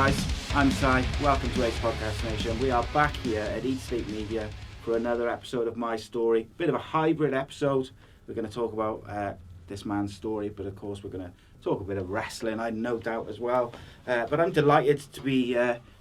guys, I'm Si, welcome to Ace Podcast Nation. We are back here at Eat Sleep Media for another episode of My Story. Bit of a hybrid episode. We're going to talk about this man's story, but of course we're going to talk a bit of wrestling, I no doubt as well. But I'm delighted to be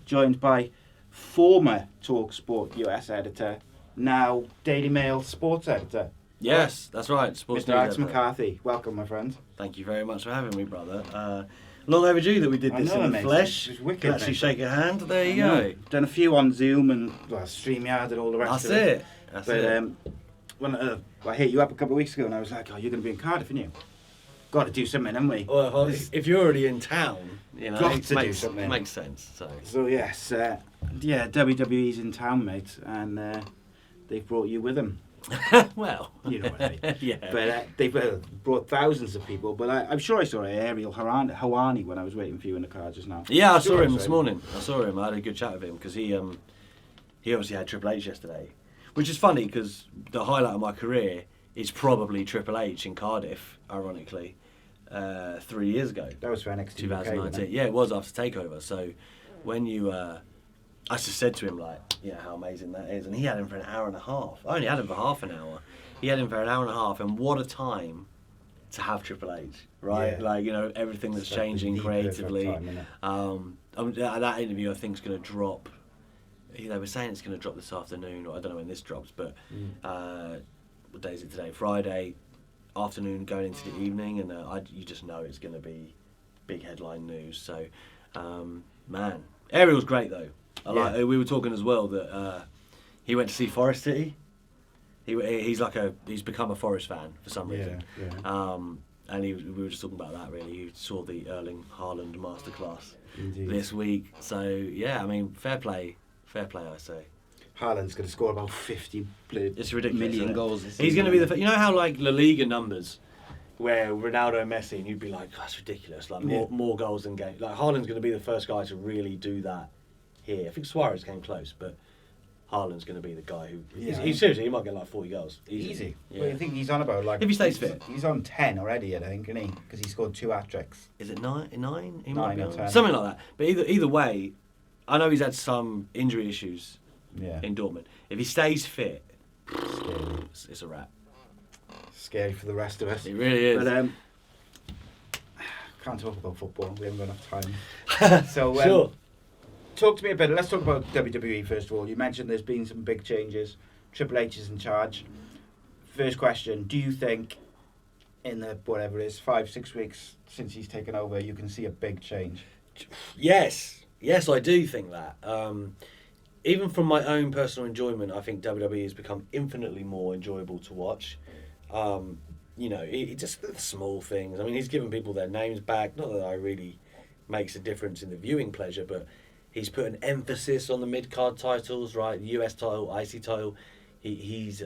joined by former TalkSport US editor, now Daily Mail sports editor. Yes, that's right. Sports Mr Alex McCarthy. Welcome, my friend. Thank you very much for having me, brother. Long overdue that we did this in the flesh. It was wicked, Can actually shake a hand. There you go. Done a few on Zoom and StreamYard and all the rest of it. That's it. When I hit you up a couple of weeks ago and I was like, oh, you're going to be in Cardiff, aren't you? Got to do something, haven't we? Well, if you're already in town, you know, got to do something. Makes sense. So yes, WWE's in town, mate, and they've brought you with them. Well, you know what I mean. Yeah. But they've brought thousands of people. But I'm sure I saw Ariel Hawani when I was waiting for you in the car just now. Yeah, I saw him this morning. I had a good chat with him because he obviously had Triple H yesterday, which is funny because the highlight of my career is probably Triple H in Cardiff, ironically, 3 years ago. That was for NXT 2019. Yeah, it was after Takeover. So when you, I just said to him like, yeah, how amazing that is, and he had him for an hour and a half. I only had him for half an hour. He had him for an hour and a half, and what a time to have Triple H, right? Yeah. Like, you know, everything that's changing creatively. That interview I think is going to drop. They were saying it's going to drop this afternoon, or I don't know when this drops, but what day is it today? Friday afternoon going into the evening, and you just know it's going to be big headline news. So, man, Ariel's great though. We were talking as well that he went to see Forest City. He's become a Forest fan for some reason. Yeah. And we were just talking about that really. He saw the Erling Haaland masterclass this week. So yeah, I mean, fair play, I say. Haaland's going to score about 50 it's ridiculous, million goals. He's going to be you know how like La Liga numbers, where Ronaldo and Messi, and you'd be like, that's ridiculous. Like more goals than games. Like Haaland's going to be the first guy to really do that here. I think Suarez came close, but Haaland's going to be the guy who... He's seriously, he might get like 40 goals. Easy. Yeah. Well, I think he's on about like... If he stays fit. He's on 10 already, I think, isn't he? Because he scored 2 hat-tricks. Is it 9? He 9 or 10. Something like that. But either way, I know he's had some injury issues in Dortmund. If he stays fit, it's a wrap. Scary for the rest of us. It really is. But can't talk about football. We haven't got enough time. So sure. Talk to me a bit. Let's talk about WWE first of all. You mentioned there's been some big changes. Triple H is in charge. First question: do you think in the 5-6 weeks since he's taken over, you can see a big change? Yes, I do think that. Even from my own personal enjoyment, I think WWE has become infinitely more enjoyable to watch. You know, it just the small things. I mean, he's given people their names back. Not that it really makes a difference in the viewing pleasure, but he's put an emphasis on the mid-card titles, right? The US title, IC title. He's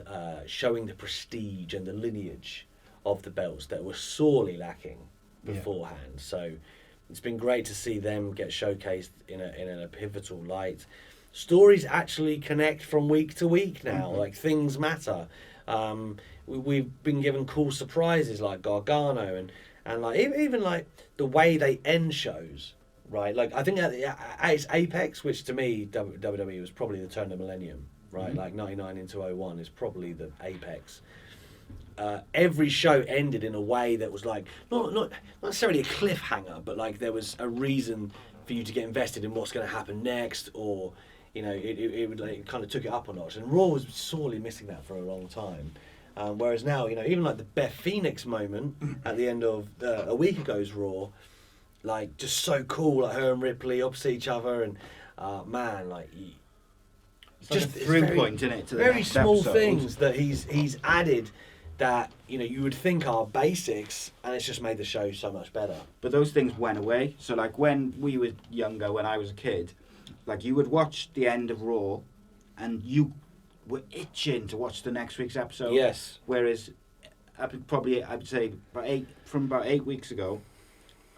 showing the prestige and the lineage of the belts that were sorely lacking beforehand. So it's been great to see them get showcased in a pivotal light. Stories actually connect from week to week now. Mm-hmm. Like, things matter. We've been given cool surprises like Gargano and like even like the way they end shows, right? Like, I think at its apex, which to me WWE was probably the turn of the millennium, right? Mm-hmm. Like 99 into 01 is probably the apex. Every show ended in a way that was like not necessarily a cliffhanger, but like there was a reason for you to get invested in what's going to happen next, or you know, it would like, kind of took it up a notch. And Raw was sorely missing that for a long time. Whereas now, you know, even like the Beth Phoenix moment at the end of a week ago's Raw, like just so cool, like her and Ripley opposite each other, and man, like it's just like a through point in it to the very next small episode. Things that he's added that, you know, you would think are basics, and it's just made the show so much better. But those things went away. So like when we were younger, when I was a kid, like you would watch the end of Raw, and you were itching to watch the next week's episode. Yes. Whereas, I would say from about 8 weeks ago,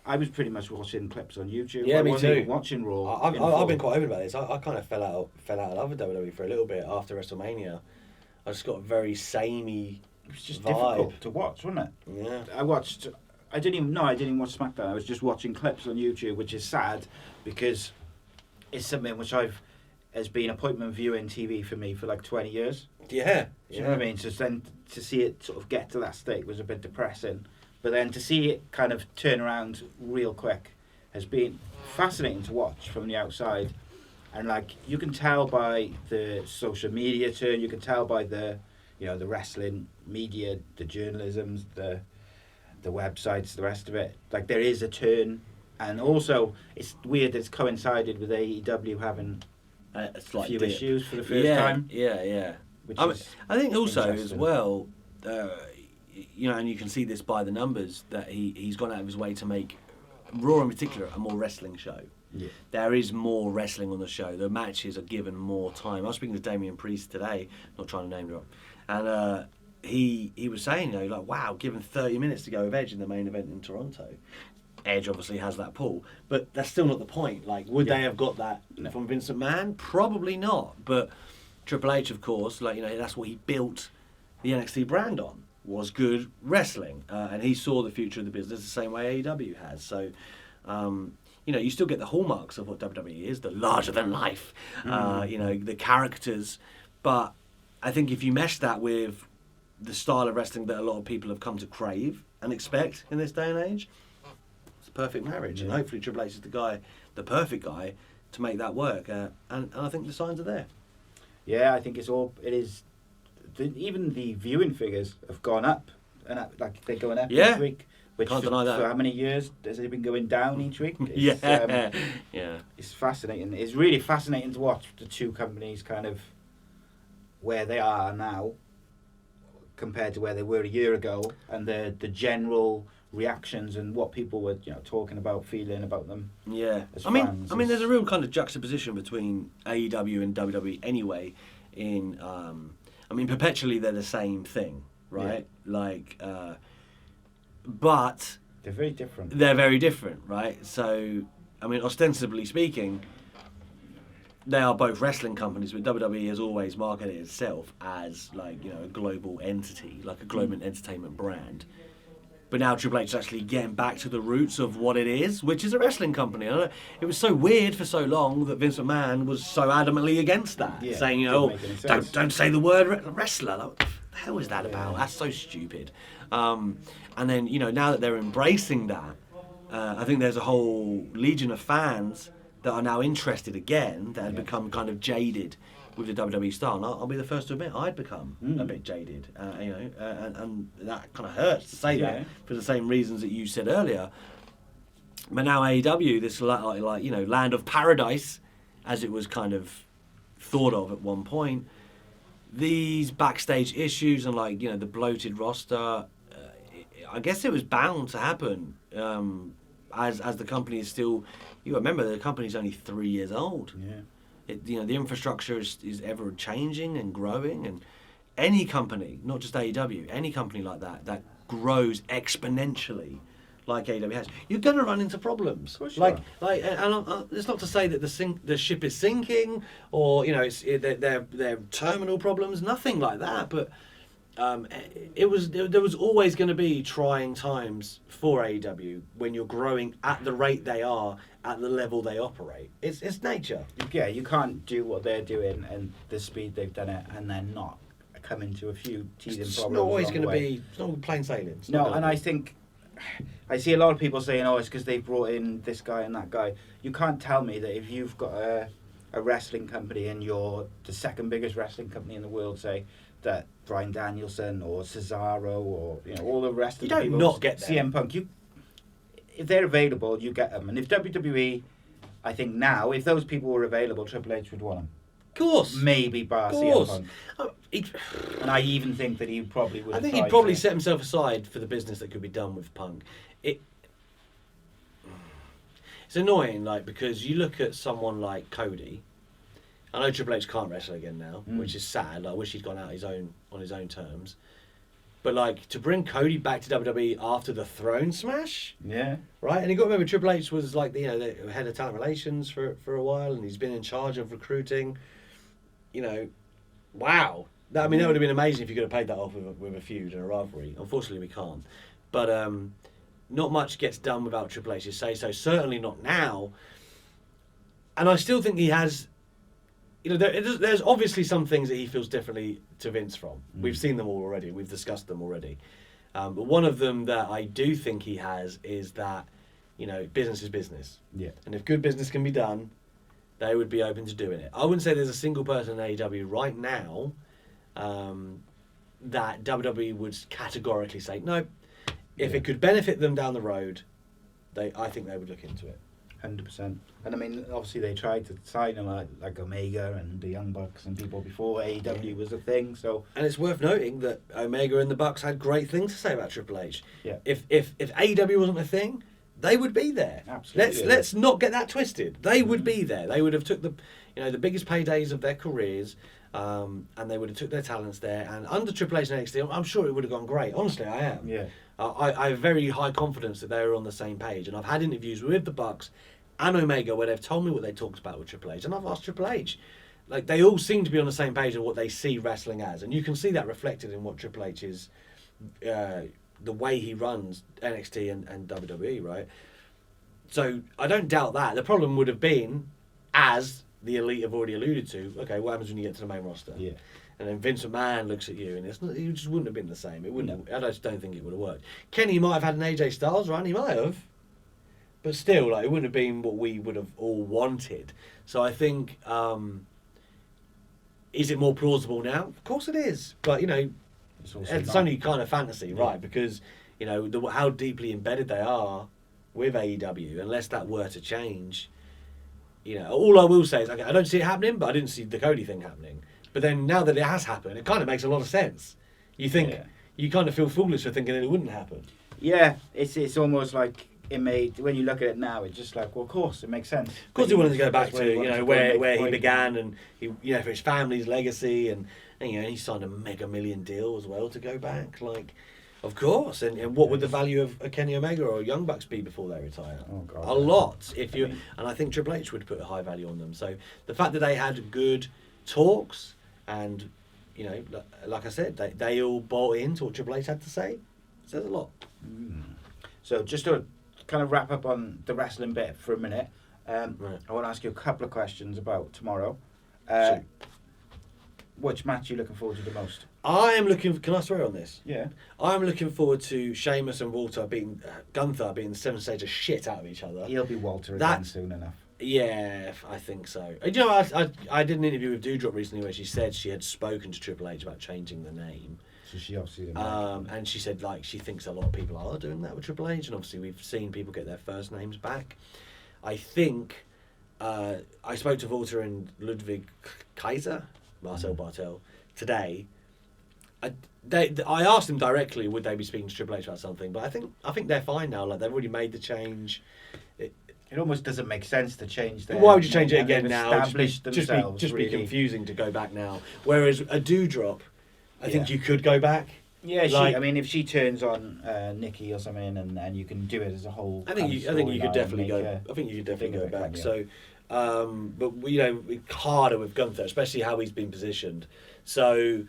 I was pretty much watching clips on YouTube. Yeah, I me wasn't too. Even watching Raw. I've been quite open about this. I kind of fell out of WWE for a little bit after WrestleMania. I just got a very samey. It was just vibe. difficult to watch, wasn't it? Yeah. I didn't even watch SmackDown. I was just watching clips on YouTube, which is sad because is something which has been appointment viewing TV for me for like 20 years. Yeah. Do you know what I mean? So then to see it sort of get to that state was a bit depressing. But then to see it kind of turn around real quick has been fascinating to watch from the outside. And like you can tell by the social media turn, you can tell by the the wrestling media, the journalism, the websites, the rest of it. Like there is a turn, and also it's weird that it's coincided with AEW having a few issues for the first time. Yeah. I think also as well, and you can see this by the numbers that he's gone out of his way to make Raw in particular a more wrestling show. Yeah. There is more wrestling on the show. The matches are given more time. I was speaking to Damian Priest today, not trying to name drop, and he was saying, like, wow, given 30 minutes to go with Edge in the main event in Toronto. Edge obviously has that pull, but that's still not the point. Like, would they have got that from Vince McMahon? Probably not. But Triple H, of course, that's what he built the NXT brand on, was good wrestling, and he saw the future of the business the same way AEW has. So. You still get the hallmarks of what WWE is, the larger than life, the characters. But I think if you mesh that with the style of wrestling that a lot of people have come to crave and expect in this day and age, it's a perfect marriage. And hopefully Triple H is the perfect guy to make that work. And I think the signs are there. Yeah, I think it is. Even the viewing figures have gone up, and they're going up each week. Which can't deny that. For how many years has it been going down each week? It's fascinating. It's really fascinating to watch the two companies kind of where they are now compared to where they were a year ago, and the general reactions and what people were talking about, feeling about them. Yeah, I mean, there's a real kind of juxtaposition between AEW and WWE anyway. Perpetually they're the same thing, right? Yeah. But they're very different. They're very different, right? So, ostensibly speaking, they are both wrestling companies, but WWE has always marketed itself as a global entity, like a global entertainment brand. But now Triple H is actually getting back to the roots of what it is, which is a wrestling company. It was so weird for so long that Vince McMahon was so adamantly against that, saying, don't say the word wrestler. Like, what the hell is that about? That's so stupid. And then, now that they're embracing that, I think there's a whole legion of fans that are now interested again, that had become kind of jaded with the WWE style. And I'll be the first to admit, I'd become a bit jaded, and that kind of hurts to say that for the same reasons that you said earlier. But now AEW, this land of paradise, as it was kind of thought of at one point, these backstage issues and the bloated roster, I guess it was bound to happen as the company is still. You remember the company's only 3 years old. Yeah. The infrastructure is ever changing and growing, and any company, not just AEW, any company like that grows exponentially, like AEW has, you're going to run into problems. Of course you are. And it's not to say that the ship is sinking or they're terminal problems, nothing like that, but. There was always going to be trying times for AEW when you're growing at the rate they are, at the level they operate. It's nature. Yeah, you can't do what they're doing and the speed they've done it and then not come into a few teething problems. It's not always going to be. It's not plain sailing. I think I see a lot of people saying, "Oh, it's because they brought in this guy and that guy." You can't tell me that if you've got a wrestling company and you're the second biggest wrestling company in the world, say that Bryan Danielson or Cesaro or all the rest of the people, you don't not get them. CM Punk, if they're available, you get them. And if WWE, I think now, if those people were available, Triple H would want them. Of course. Maybe bar CM Punk. And I even think that he probably would. I think he'd probably set himself aside for the business that could be done with Punk. It's annoying, because you look at someone like Cody. I know Triple H can't wrestle again now, which is sad. I wish he'd gone out on his own terms. But to bring Cody back to WWE after the Throne Smash, right? And you got to remember Triple H was the head of talent relations for a while, and he's been in charge of recruiting. Wow. That would have been amazing if you could have paid that off with a feud and a rivalry. Unfortunately, we can't. But not much gets done without Triple H's say so. Certainly not now. And I still think he has, there's obviously some things that he feels differently to Vince from. We've seen them all already. We've discussed them already. But one of them that I do think he has is that, business is business. Yeah. And if good business can be done, they would be open to doing it. I wouldn't say there's a single person in AEW right now that WWE would categorically say, no, if it could benefit them down the road, I think they would look into it. 100%. And I mean, obviously they tried to sign him like Omega and the Young Bucks and people before AEW was a thing. So, and it's worth noting that Omega and the Bucks had great things to say about Triple H. Yeah. If AEW wasn't a thing, they would be there. Absolutely. Let's not get that twisted. They would be there. They would have took the biggest paydays of their careers, and they would have took their talents there. And under Triple H and NXT, I'm sure it would have gone great. Honestly, I am. Yeah. I have very high confidence that they were on the same page. And I've had interviews with the Bucks and Omega where they've told me what they talked about with Triple H. And I've asked Triple H. Like, they all seem to be on the same page of what they see wrestling as. And you can see that reflected in what Triple H is, the way he runs NXT and WWE, right? So I don't doubt that. The problem would have been, as the Elite have already alluded to, okay, what happens when you get to the main roster? Yeah. And then Vince McMahon looks at you, and it just wouldn't have been the same. It wouldn't. I just don't think it would have worked. Kenny might have had an AJ Styles run. He might have, but still, it wouldn't have been what we would have all wanted. So I think, is it more plausible now? Of course it is. But it's only kind of fantasy, right? Because how deeply embedded they are with AEW. Unless that were to change, all I will say is, okay, I don't see it happening, but I didn't see the Cody thing happening. But then now that it has happened, it kind of makes a lot of sense. You think you kind of feel foolish for thinking that it wouldn't happen. Yeah, it's almost like it made, when you look at it now, it's just like, well, of course, it makes sense. Of course, he wanted to go back to where he began, and he for his family's legacy, and he signed a mega million deal as well to go back. Like, of course, and what would the value of a Kenny Omega or a Young Bucks be before they retire? Oh, God, a lot. And I think Triple H would put a high value on them. So the fact that they had good talks. And, like I said, they all bought into what Triple H had to say. Says a lot. So just to kind of wrap up on the wrestling bit for a minute, Right. I want to ask you a couple of questions about tomorrow. Sure. Which match are you looking forward to the most? I am looking... Can I swear on this? Yeah. I'm looking forward to Sheamus and Walter beating... Gunther beating the Seven Stages shit out of each other. He'll be Walter again soon enough. Yeah, I think so. I did an interview with Doudrop recently where she said she had spoken to Triple H about changing the name. So she obviously... and she said, she thinks a lot of people are doing that with Triple H, and obviously we've seen people get their first names back. I think... I spoke to Walter and Ludwig Kaiser, Marcel Bartel, today. I asked them directly, would they be speaking to Triple H about something? But I think they're fine now. Like, they've already made the change. It almost doesn't make sense to change their... Why would you change it again now? Just be confusing to go back now. Whereas a Doudrop, I think you could go back. Yeah, if she turns on Nikki or something, and you can do it as a whole... I think you could definitely go. I think you could definitely go back. So, but harder with Gunther, especially how he's been positioned. So,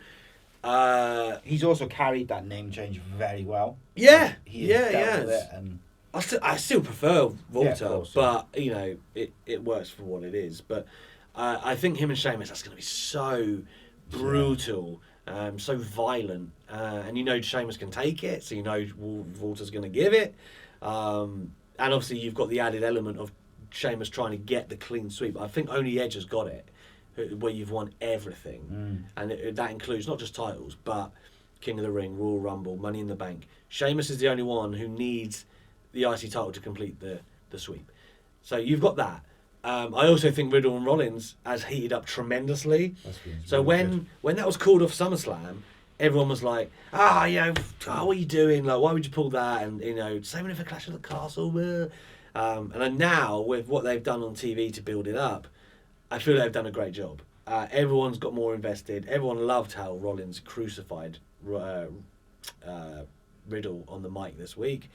he's also carried that name change very well. Yeah, He has with it, and I still prefer Walter, course, but it works for what it is. But I think him and Sheamus, that's going to be so brutal, so violent, and Sheamus can take it, so Walter's going to give it, and obviously you've got the added element of Sheamus trying to get the clean sweep. I think only Edge has got it, where you've won everything, and that includes not just titles, but King of the Ring, Royal Rumble, Money in the Bank. Sheamus is the only one who needs the IC title to complete the sweep. So you've got that. I also think Riddle and Rollins has heated up tremendously. So when that was called off SummerSlam, everyone was like, what are you doing? Like, why would you pull that? And same with the Clash of the Castle. And then now with what they've done on TV to build it up, I feel they've done a great job. Everyone's got more invested. Everyone loved how Rollins crucified Riddle on the mic this week.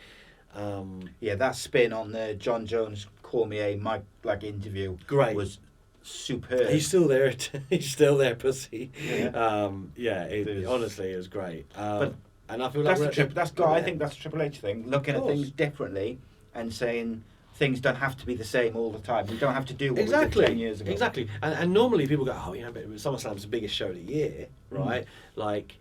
That spin on the John Jones Call Me A mic interview was superb. He's still there. He's still there, pussy. Yeah. Honestly, it was great. And I feel I think that's a Triple H thing, looking at things differently and saying things don't have to be the same all the time. We don't have to do what we did 10 years ago. Exactly. And normally people go, oh, but SummerSlam's the biggest show of the year, right? Like,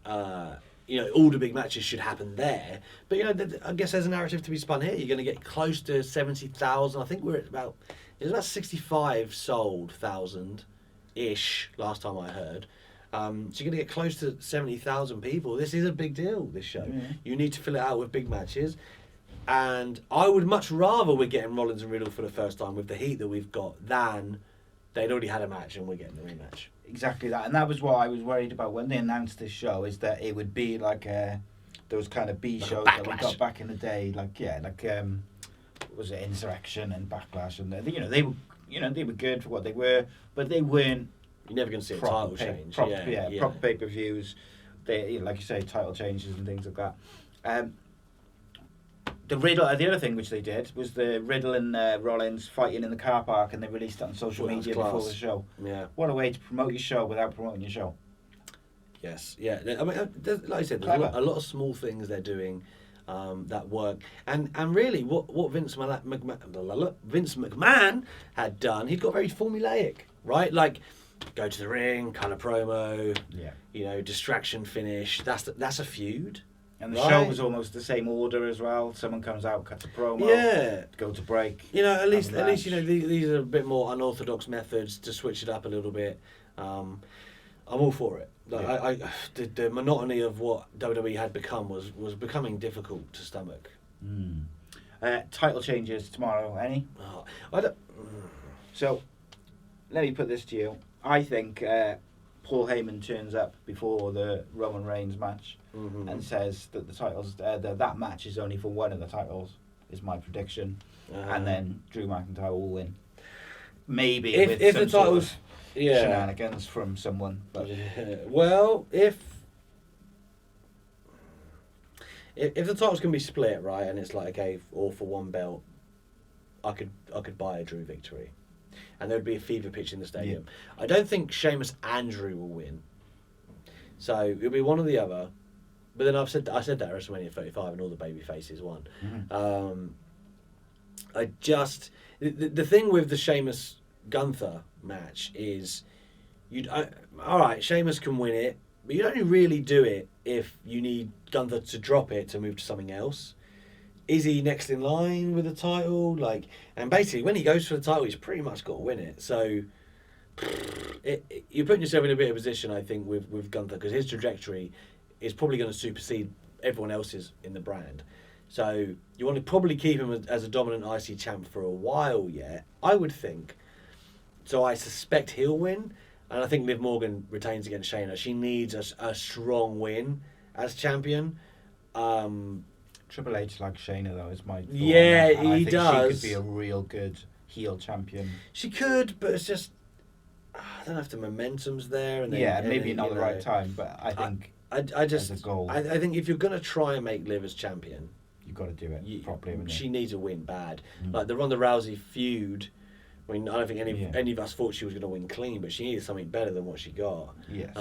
all the big matches should happen there. But, I guess there's a narrative to be spun here. You're going to get close to 70,000. I think we're at about 65 sold thousand-ish last time I heard. So you're going to get close to 70,000 people. This is a big deal, this show. Mm-hmm. You need to fill it out with big matches. And I would much rather we're getting Rollins and Riddle for the first time with the heat that we've got than they'd already had a match and we're getting the rematch. Exactly that. And that was what I was worried about when they announced this show, is that it would be like those kind of B shows that we got back in the day. Was it Insurrection and Backlash? And they were good for what they were, but they weren't. You're never going to see a title change. Proper pay-per-views. They, like you say, title changes and things like that. The other thing which they did was the Riddle and Rollins fighting in the car park, and they released it on social media before the show. Yeah. What a way to promote your show without promoting your show. Yes, yeah. I mean, like I said, there's a lot of small things they're doing that work. And really, what Vince McMahon had done, he'd got very formulaic, right? Like, go to the ring, kind of promo, distraction finish. That's a feud. And the show was almost the same order as well. Someone comes out, cuts a promo, go to break. At least these are a bit more unorthodox methods to switch it up a little bit. I'm all for it. The monotony of what WWE had become was becoming difficult to stomach. Title changes tomorrow, any? So, let me put this to you. I think Paul Heyman turns up before the Roman Reigns match and says that the titles, that match is only for one of the titles, is my prediction. And then Drew McIntyre will win. Maybe if some the titles, sort of shenanigans from someone. But. Well, if the titles can be split, right, and it's like, okay, all for one belt, I could buy a Drew victory. And there would be a fever pitch in the stadium. Yeah. I don't think Sheamus and Drew will win. So it'll be one or the other. But then I said that at WrestleMania 35 and all the baby faces won. Mm-hmm. The thing with the Sheamus Gunther match is, all right, Sheamus can win it, but you'd only really do it if you need Gunther to drop it to move to something else. Is he next in line with the title? And basically, when he goes for the title, he's pretty much got to win it. So you're putting yourself in a bit of a position, I think, with Gunther, because his trajectory is probably going to supersede everyone else's in the brand. So you want to probably keep him as a dominant IC champ for a while yet, I would think. So I suspect he'll win, and I think Liv Morgan retains against Shayna. She needs a strong win as champion. Triple H likes Shayna, though, is my thought. Yeah, he does. She could be a real good heel champion. She could, but it's just, I don't know if the momentum's there. And maybe not the right time, but I think as a goal. I think if you're going to try and make Liv as champion, you've got to do it properly. She needs a win bad. Like the Ronda Rousey feud, I don't think any of us thought she was going to win clean, but she needed something better than what she got. Yes.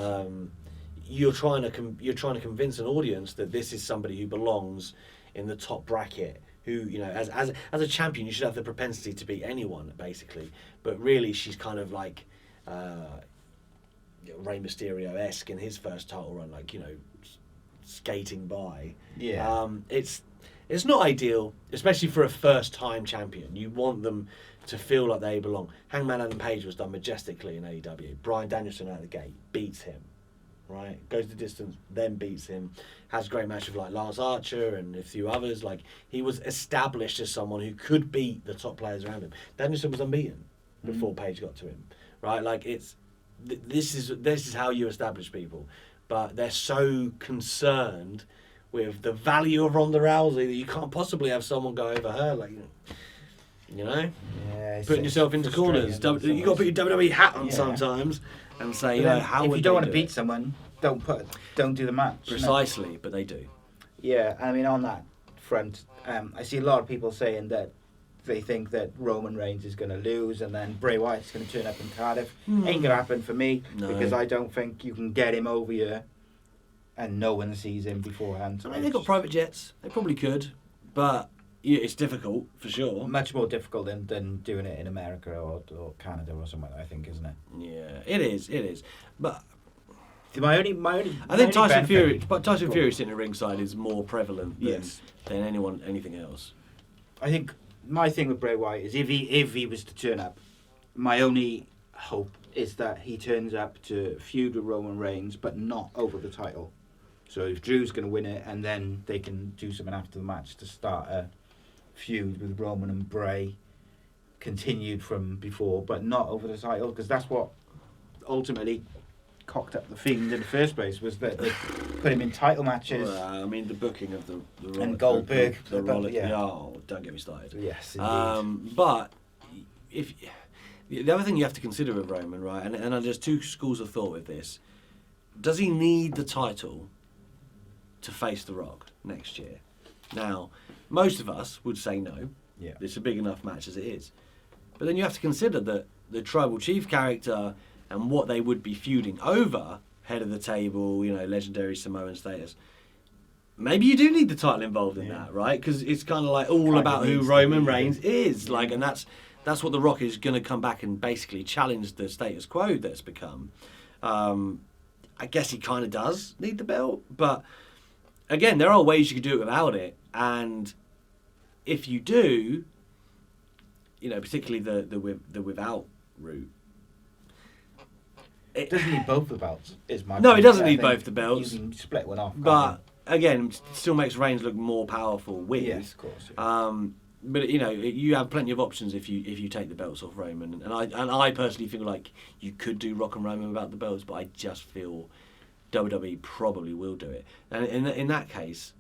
You're trying to convince an audience that this is somebody who belongs in the top bracket, who, as a champion, you should have the propensity to beat anyone, basically. But really, she's kind of like Rey Mysterio-esque in his first title run, skating by. Yeah. It's not ideal, especially for a first-time champion. You want them to feel like they belong. Hangman Adam Page was done majestically in AEW. Bryan Danielson out of the gate beats him. Right, goes the distance, then beats him. Has a great match with Lance Archer and a few others. He was established as someone who could beat the top players around him. Danielson was unbeaten before Page got to him. Right, this is how you establish people. But they're so concerned with the value of Ronda Rousey that you can't possibly have someone go over her. Putting yourself into corners. You got to put your WWE hat on sometimes. And say, how if you don't want to beat someone, don't do the match. Precisely, but they do. Yeah, I mean, on that front, I see a lot of people saying that they think that Roman Reigns is going to lose and then Bray Wyatt's going to turn up in Cardiff. Ain't going to happen for me, because I don't think you can get him over here and no one sees him beforehand. I mean, they've got private jets. They probably could, but it's difficult for sure. Much more difficult than doing it in America or Canada or somewhere, I think, isn't it? Yeah, it is. But My only I think Tyson benefit- Fury sitting at ringside is more prevalent than, Yes. than anything else. I think my thing with Bray Wyatt is if he was to turn up, my only hope is that he turns up to feud with Roman Reigns, but not over the title. So if Drew's going to win it, and then they can do something after the match to start a feud with Roman and Bray, continued from before, but not over the title, because that's what ultimately cocked up the Fiend in the first place, was that they put him in title matches. Well, I mean, the booking of the And Goldberg, the roller, yeah. Oh, don't get me started. Yes, indeed. But if the other thing you have to consider with Roman, right, and there's two schools of thought with this. Does he need the title to face The Rock next year? Now, most of us would say no. Yeah. It's a big enough match as it is. But then you have to consider that the Tribal Chief character and what they would be feuding over, head of the table, legendary Samoan status. Maybe you do need the title involved in that, right? Because it's kind of like all about who Roman Reigns is. Like, and that's what The Rock is going to come back and basically challenge the status quo that's become. I guess he kind of does need the belt, but again, there are ways you could do it without it, and if you do, particularly the without route. It doesn't need both the belts, is my No, point. it doesn't I need think both the belts. You can split one off. But again, it still makes Reigns look more powerful with. Yes, of course. Yeah. But you have plenty of options if you take the belts off Roman, and I personally feel like you could do Rock and Roman without the belts, but I just feel WWE probably will do it, and in that case,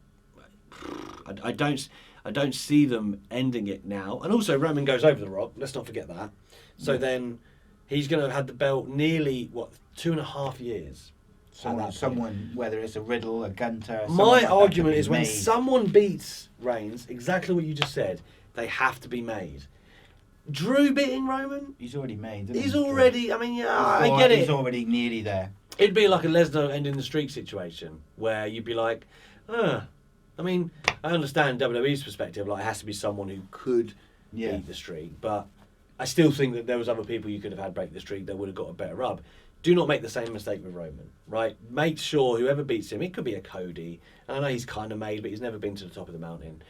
I don't see them ending it now. And also Roman goes over the Rock. Let's not forget that. So then he's going to have had the belt nearly 2.5 years. Someone, whether it's a Riddle, a Gunter. My argument is when someone beats Reigns, exactly what you just said, they have to be made. Drew beating Roman? He's already made. Isn't He's he? already, I get it. He's already nearly there. It'd be like a Lesnar ending the streak situation, where you'd be like, I mean, I understand WWE's perspective, like it has to be someone who could beat the streak, but I still think that there was other people you could have had break the streak that would have got a better rub. Do not make the same mistake with Roman, right? Make sure whoever beats him, it could be a Cody, and I know he's kind of made, but he's never been to the top of the mountain.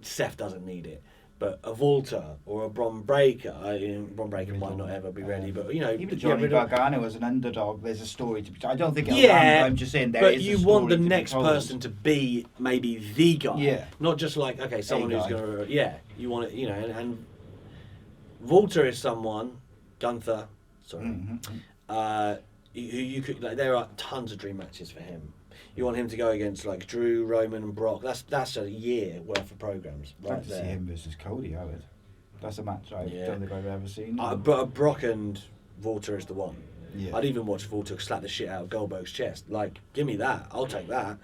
Seth doesn't need it. But a Walter or a Bron Breakker, Bron Breakker might not ever be ready, but even Johnny Gargano as an underdog, there's a story to be. I don't think it'll land, I'm just saying there is. But you want the next person to be maybe the guy, not just like someone who's going to. You want it, and Walter is someone, Gunther, sorry, who you could there are tons of dream matches for him. You want him to go against like Drew, Roman, and Brock. That's a year worth of programs. Right, to see him versus Cody. I would. That's a match I don't think I've ever seen. But Brock and Walter is the one. Yeah. I'd even watch Walter slap the shit out of Goldberg's chest. Like, give me that. I'll take that.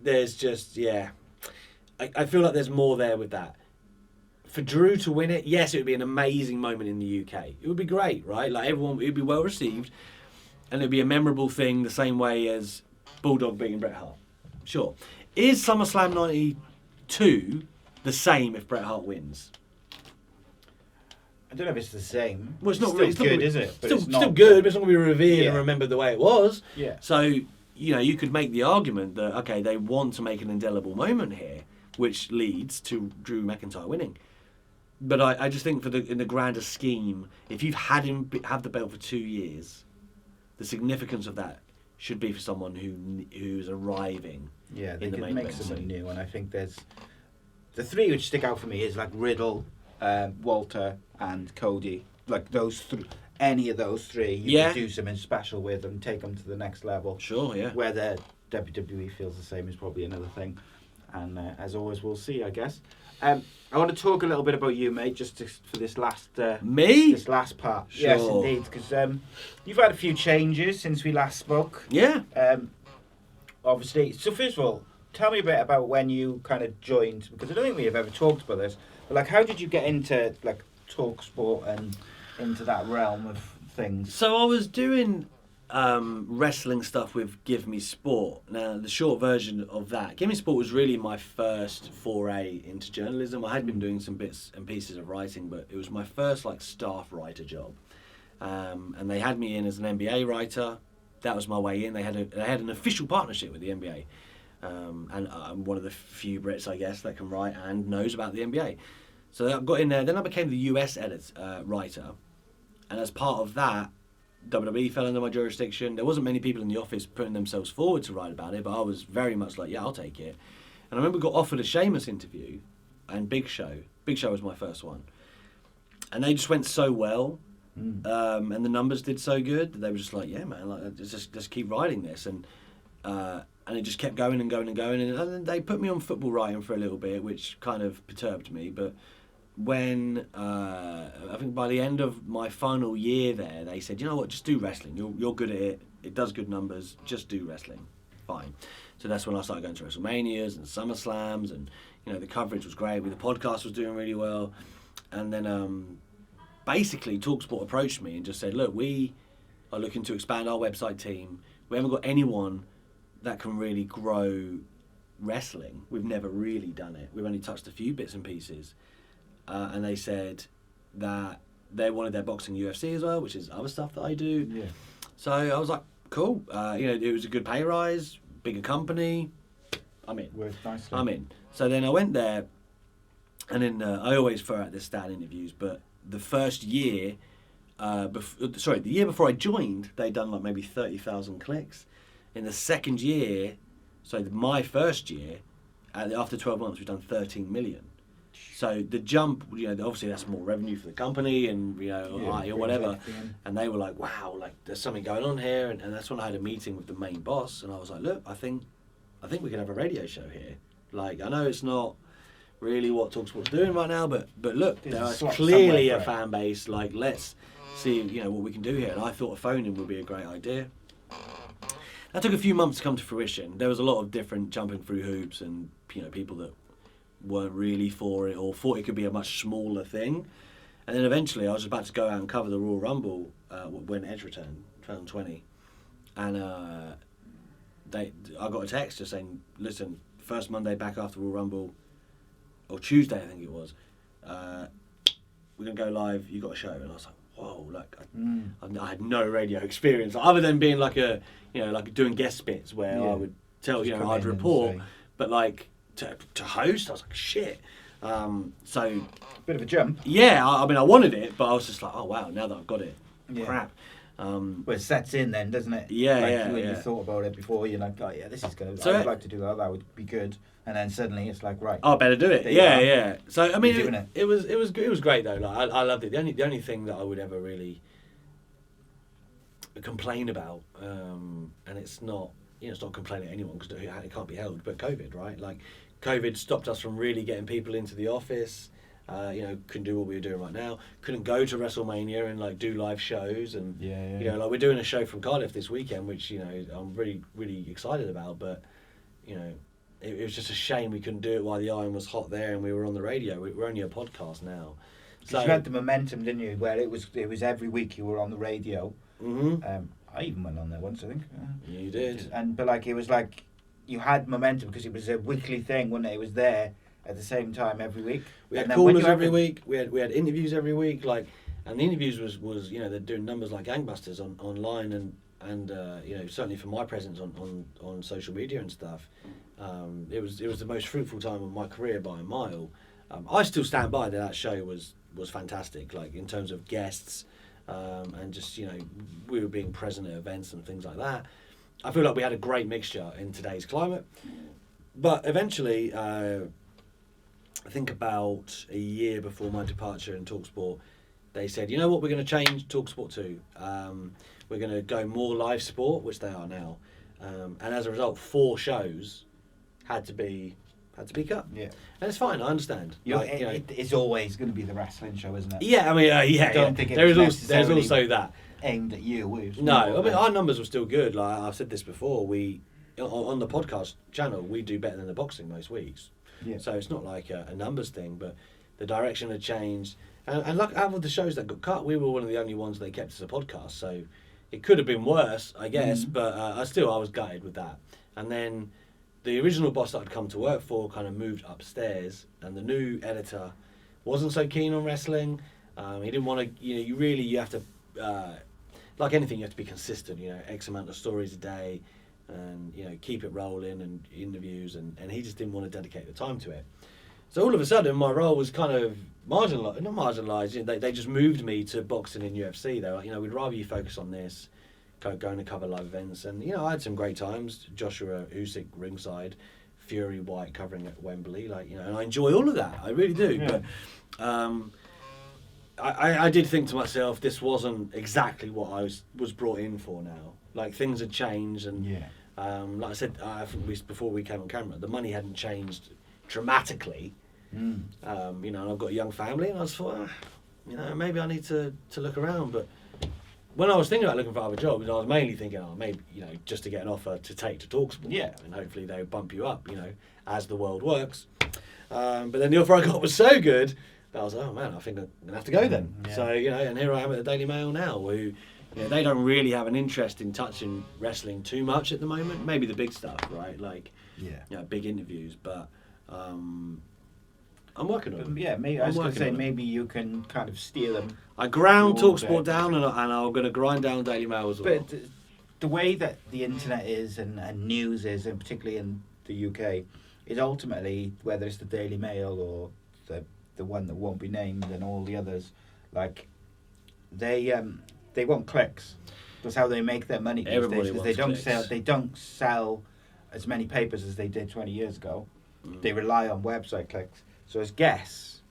There's just I feel like there's more there with that. For Drew to win it, yes, it would be an amazing moment in the UK. It would be great, right? Like it would be well received. And it'd be a memorable thing the same way as Bulldog beating Bret Hart. Sure. Is SummerSlam 92 the same if Bret Hart wins? I don't know if it's the same. Well, it's not still really good, is it? But still good, but it's not going to be revered and remembered the way it was. Yeah. So, you could make the argument that, okay, they want to make an indelible moment here, which leads to Drew McIntyre winning. But I just think in the grander scheme, if you've had him have the belt for 2 years, the significance of that should be for someone who's arriving. Yeah, they in the could main make event someone scene. new, and I think there's the three which stick out for me is like Riddle, Walter, and Cody. Like those any of those three, you could do something special with them, take them to the next level. Sure, yeah. Whether WWE feels the same is probably another thing, and as always, we'll see, I guess. I want to talk a little bit about you, mate, for this last me. This last part. Sure. Yes, indeed, because you've had a few changes since we last spoke. Yeah. Obviously. So first of all, tell me a bit about when you kind of joined, because I don't think we have ever talked about this. But like, how did you get into like talk sport and into that realm of things? So I was doing wrestling stuff with Give Me Sport. Now, the short version of that, Give Me Sport was really my first foray into journalism. I had been doing some bits and pieces of writing, but it was my first like staff writer job. And they had me in as an NBA writer. That was my way in. They had an official partnership with the NBA. And I'm one of the few Brits, I guess, that can write and knows about the NBA. So I got in there. Then I became the US writer. And as part of that, WWE fell under my jurisdiction. There wasn't many people in the office putting themselves forward to write about it, but I was very much like, yeah, I'll take it. And I remember got offered a Sheamus interview and Big Show. Big Show was my first one. And they just went so well. And the numbers did so good that they were just like, yeah, man, like, just keep writing this. And it just kept going and going and going. And then they put me on football writing for a little bit, which kind of perturbed me. But when I think by the end of my final year there, they said, you know what, just do wrestling. You're good at it. It does good numbers. Just do wrestling. Fine. So that's when I started going to WrestleManias and SummerSlams, and the coverage was great. The podcast was doing really well, and then basically TalkSport approached me and just said, look, we are looking to expand our website team. We haven't got anyone that can really grow wrestling. We've never really done it. We've only touched a few bits and pieces. And they said that they wanted their boxing UFC as well, which is other stuff that I do. Yeah. So I was like, cool. It was a good pay rise, bigger company. I'm in. Worked nicely. I'm in. So then I went there, and then I always throw out this stat in interviews, but the first year, the year before I joined, they'd done like maybe 30,000 clicks. In the second year, my first year, after 12 months, we've done 13 million. So the jump, obviously that's more revenue for the company and, or whatever. And they were like, wow, like there's something going on here. And that's when I had a meeting with the main boss. And I was like, look, I think we can have a radio show here. Like, I know it's not really what TalkSport's doing right now, but look, there's clearly a fan base. Like, let's see, what we can do here. And I thought a phone-in would be a great idea. That took a few months to come to fruition. There was a lot of different jumping through hoops and, people that weren't really for it or thought it could be a much smaller thing. And then eventually I was about to go out and cover the Royal Rumble when Edge returned, 2020. And I got a text just saying, listen, first Monday back after Royal Rumble, or Tuesday I think it was, we're going to go live, you got a show. And I was like, whoa, like I had no radio experience other than being like like doing guest bits where I would tell, I'd report, but like to host, I was like, shit. So bit of a jump. Yeah, I mean, I wanted it, but I was just like, oh wow, now that I've got it, crap. Well, it sets in then, doesn't it? Yeah, like when you thought about it before, you're like, oh yeah, this is good. So I'd like to do that. That would be good. And then suddenly it's like, right, I better do it. Yeah. So I mean, it was great though. Like I loved it. The only thing that I would ever really complain about, and it's not complaining at anyone because it can't be held, but COVID, right? Like COVID stopped us from really getting people into the office. Couldn't do what we were doing right now. Couldn't go to WrestleMania and like do live shows, and like we're doing a show from Cardiff this weekend, which I'm really really excited about. But it was just a shame we couldn't do it while the iron was hot there and we were on the radio. We're only a podcast now. So you had the momentum, didn't you? Where it was every week you were on the radio. Mm-hmm. I even went on there once, I think. Yeah, you did. But like it was like you had momentum because it was a weekly thing, wasn't it? It was there at the same time every week. We had callers every week. We had interviews every week. Like, and the interviews was they're doing numbers like gangbusters online and certainly for my presence on social media and stuff. It was the most fruitful time of my career by a mile. I still stand by that show was fantastic. Like in terms of guests. And just we were being present at events and things like that. I feel like we had a great mixture in today's climate, but eventually I think about a year before my departure in TalkSport, they said, you know what, we're going to change TalkSport to. We're going to go more live sport, which they are now, and as a result 4 shows had to be cut. Yeah, and it's fine. I understand. It's always going to be the wrestling show, isn't it? Yeah, I mean, I don't think there's also that aimed at you. No, I mean our numbers were still good. Like I've said this before, we on the podcast channel we do better than the boxing most weeks. Yeah. So it's not like a numbers thing, but the direction had changed. And like out of the shows that got cut, we were one of the only ones they kept as a podcast. So it could have been worse, I guess, but I was gutted with that. And then the original boss that I'd come to work for kind of moved upstairs, and the new editor wasn't so keen on wrestling. He didn't want to, you have to, like anything, you have to be consistent, X amount of stories a day, and, keep it rolling and interviews, and he just didn't want to dedicate the time to it. So all of a sudden, my role was kind of not marginalised. They just moved me to boxing and UFC. They were like, we'd rather you focus on this, going to cover live events. And, I had some great times. Joshua Usyk ringside, Fury White covering at Wembley. And I enjoy all of that. I really do. Yeah. But I did think to myself, this wasn't exactly what I was brought in for now. Like, things had changed. And like I said, I think before we came on camera, the money hadn't changed dramatically. And I've got a young family, and I was thought, maybe I need to look around. But when I was thinking about looking for other jobs, I was mainly thinking, maybe just to get an offer to take to TalkSport, and hopefully they'll bump you up, as the world works. But then the offer I got was so good that I was like, oh man, I think I'm gonna have to go then. So and here I am at the Daily Mail now, who they don't really have an interest in touching wrestling too much at the moment. Maybe the big stuff, right? Like big interviews, but. I'm working on it. Yeah, maybe I was going to say maybe you can kind of steer them. I ground TalkSport down, and I'm going to grind down Daily Mail as well. But the way that the internet is and news is, and particularly in the UK, is ultimately, whether it's the Daily Mail or the one that won't be named and all the others, like they want clicks. That's how they make their money these days. Because they don't sell as many papers as they did 20 years ago. They rely on website clicks. So as guests,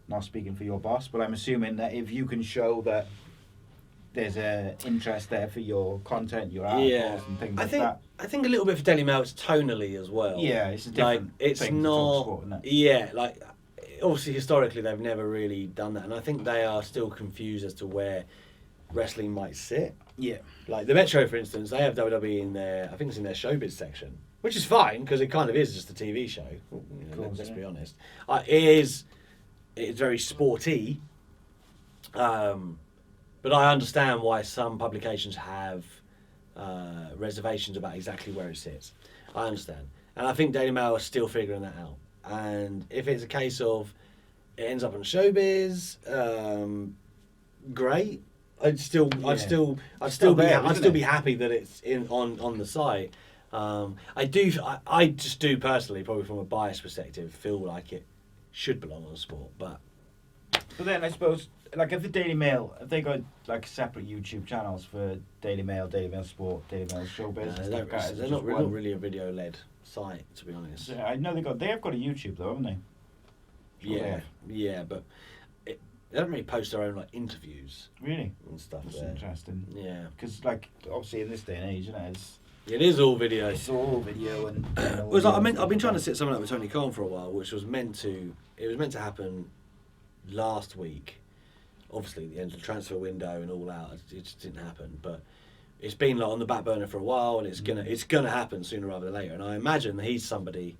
not speaking for your boss, but I'm assuming that if you can show that there's an interest there for your content, your articles and things that. I think a little bit for Daily Mail, it's tonally as well. Yeah, it's a different thing to TalkSport, isn't it? Yeah, obviously historically they've never really done that, and I think they are still confused as to where wrestling might sit. Yeah. Like the Metro, for instance, they have WWE in their, I think it's in their showbiz section. Which is fine, because it kind of is just a TV show. Let's be honest. It's very sporty, but I understand why some publications have reservations about exactly where it sits. I understand. And I think Daily Mail is still figuring that out. And if it's a case of it ends up on showbiz, great. I'd still be happy that it's on the site. I just do personally, probably from a biased perspective, feel like it should belong on sport, but then I suppose, like, if the Daily Mail, if they got like separate YouTube channels for Daily Mail Sport, Daily Mail Showbiz, they're not really a video-led site, to be honest. Yeah, I know they have got a YouTube though, haven't they? Yeah, but they don't really post their own interviews, really, and stuff. That's interesting. Yeah, because obviously in this day and age, it is all video. It's all video, and I've been trying to set something up with Tony Khan for a while, which was meant to happen last week. Obviously, the end of the transfer window and all out, it just didn't happen. But it's been on the back burner for a while, and it's gonna happen sooner rather than later. And I imagine that he's somebody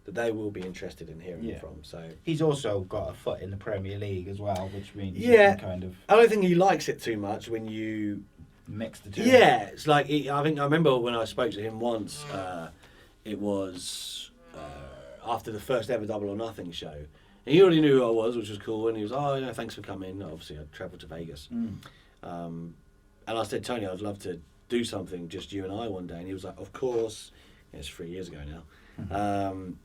that they will be interested in hearing from. So he's also got a foot in the Premier League as well, which means kind of. I don't think he likes it too much when you. Mix the two. Yeah, it's like I remember when I spoke to him once. It was after the first ever Double or Nothing show, and he already knew who I was, which was cool. And he was, thanks for coming. Obviously, I travelled to Vegas, and I said, Tony, I'd love to do something just you and I one day. And he was like, of course. It's 3 years ago now,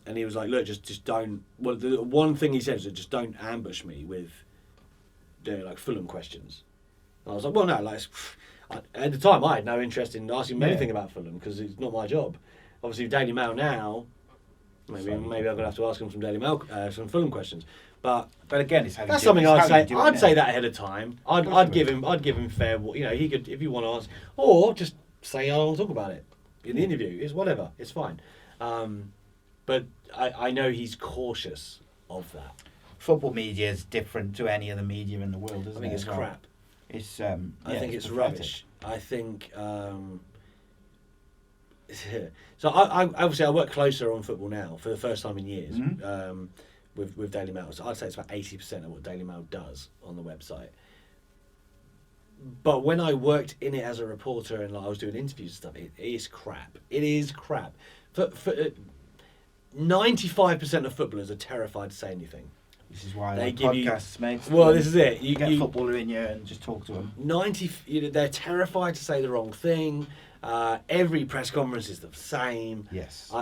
and he was like, look, just don't. Well, the one thing he said is, just don't ambush me with Fulham questions. And I was like, well, no, at the time, I had no interest in asking him anything about Fulham because it's not my job. Obviously, Daily Mail now, maybe I'm going to have to ask him some Daily Mail, some Fulham questions. But again, that's something I'd say. I'd say that ahead of time. I'd give him fair. He could, if you want to ask, or just say I want to talk about it in the interview. It's whatever. It's fine. But I know he's cautious of that. Football media is different to any other media in the world, isn't it? I think it's crap. It's I think it's rubbish. I think so. I obviously I work closer on football now for the first time in years with Daily Mail. So I'd say it's about 80% of what Daily Mail does on the website. But when I worked in it as a reporter and like, I was doing interviews and stuff, it is crap. It is crap. 95% of footballers are terrified to say anything. This is why they like give podcasts, mate. Well, this is it. You get a footballer in here and just talk to them. They're terrified to say the wrong thing. Every press conference is the same. Yes.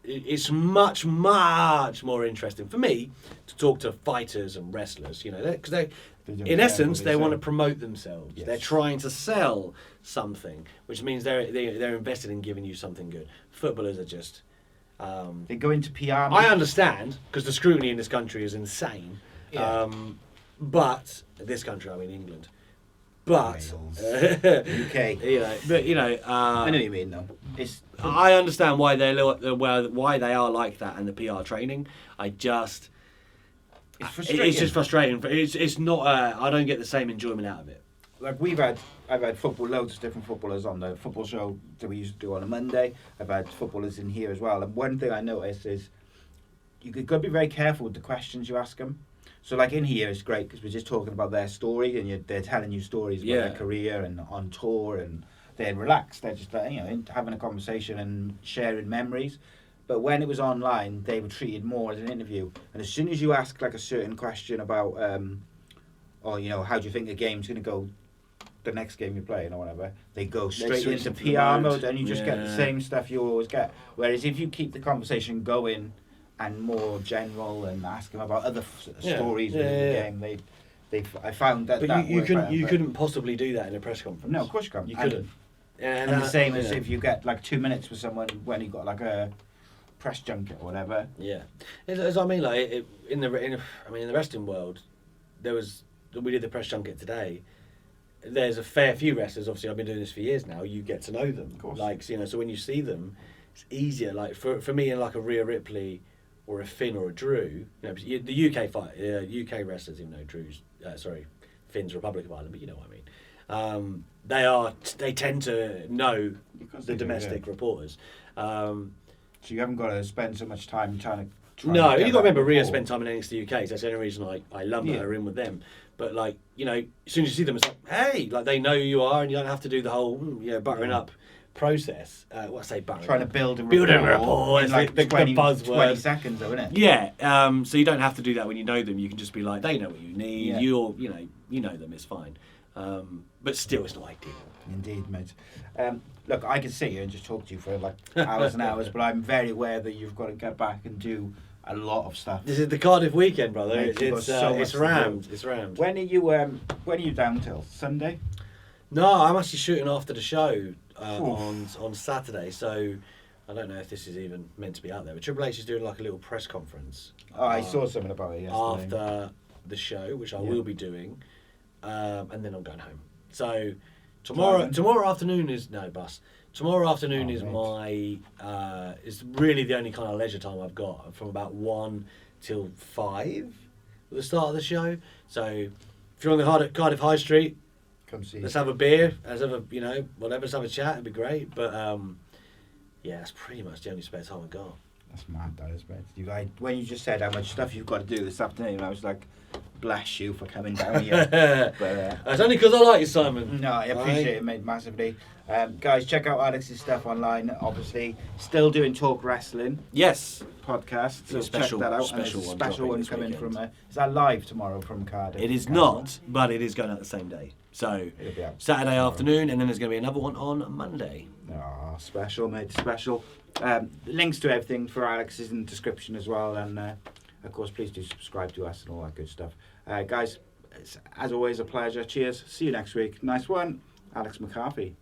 It's much more interesting for me to talk to fighters and wrestlers. You know, because in essence, they want to promote themselves. Yes. They're trying to sell something, which means they're invested in giving you something good. Footballers are just. They go into PR. I understand because the scrutiny in this country is insane. Yeah. But this country, I mean England. But UK. I know what you mean, though. I understand why why they are like that and the PR training. It's frustrating. It's just frustrating. It's not. I don't get the same enjoyment out of it. Like I've had loads of different footballers on the football show that we used to do on a Monday. I've had footballers in here as well. And one thing I noticed is you've got to be very careful with the questions you ask them. So like in here it's great because we're just talking about their story and they're telling you stories about their career and on tour and they're relaxed. They're just having a conversation and sharing memories. But when it was online, they were treated more as an interview. And as soon as you ask like a certain question about, how do you think a game's going to go, the next game you're playing or whatever, they go straight into PR mode and you just get the same stuff you always get. Whereas if you keep the conversation going and more general and ask them about other stories within the game, I found that. But you couldn't possibly do that in a press conference. No, of course you can't. You couldn't. And the same as if you get like 2 minutes with someone when you got like a press junket or whatever. Yeah, as I mean, like in the wrestling world, we did the press junket today. There's a fair few wrestlers. Obviously, I've been doing this for years now. You get to know them, of course. Like so when you see them, it's easier. Like for me, in like a Rhea Ripley or a Finn or a Drew, the UK wrestlers, even though Finn's Republic of Ireland, but you know what I mean. They tend to know the domestic reporters. So you haven't got to spend so much time trying to. No, you've got to remember Rhea spent time in NXT UK, so that's the only reason I lump her in with them. But as soon as you see them, it's like, hey, like they know who you are, and you don't have to do the whole buttering up process. Buttering? Trying to build a rapport. In like the 20 buzzword. though, isn't it? Yeah. So you don't have to do that when you know them. You can just be like, they know what you need. Yeah. You know them. It's fine. But still, it's not ideal. Indeed, mate. Look, I could sit here and just talk to you for like hours and hours, but I'm very aware that you've got to get back and do a lot of stuff. This is the Cardiff weekend, brother. Mate, it's rammed. It's rammed. When are you down till? Sunday? No, I'm actually shooting after the show on Saturday, so I don't know if this is even meant to be out there. But Triple H is doing like a little press conference. I saw something about it yesterday. After the show, which I will be doing, and then I'm going home. So tomorrow afternoon is Tomorrow afternoon is my is really the only kind of leisure time I've got from about 1 till 5 at the start of the show. So if you're on the Cardiff High Street, come see. Let's have a beer. Let's have let's have a chat. It'd be great. But that's pretty much the only spare time I've got. That's mad, that is, mate. When you just said how much stuff you've got to do this afternoon, I was like, bless you for coming down here. But, it's only because I like you, Simon. No, I appreciate it, mate, massively. Guys, check out Alex's stuff online, obviously. Still doing Talk Wrestling. Yes. Podcast. So special, check that out. Special one coming from... is that live tomorrow from Cardiff? It is not, but it is going out the same day. So, Saturday afternoon, and then there's going to be another one on Monday. Oh, special, mate, special. Links to everything for Alex is in the description as well, and of course please do subscribe to us and all that good stuff. Guys, it's, as always, a pleasure. Cheers, see you next week. Nice one, Alex McCarthy.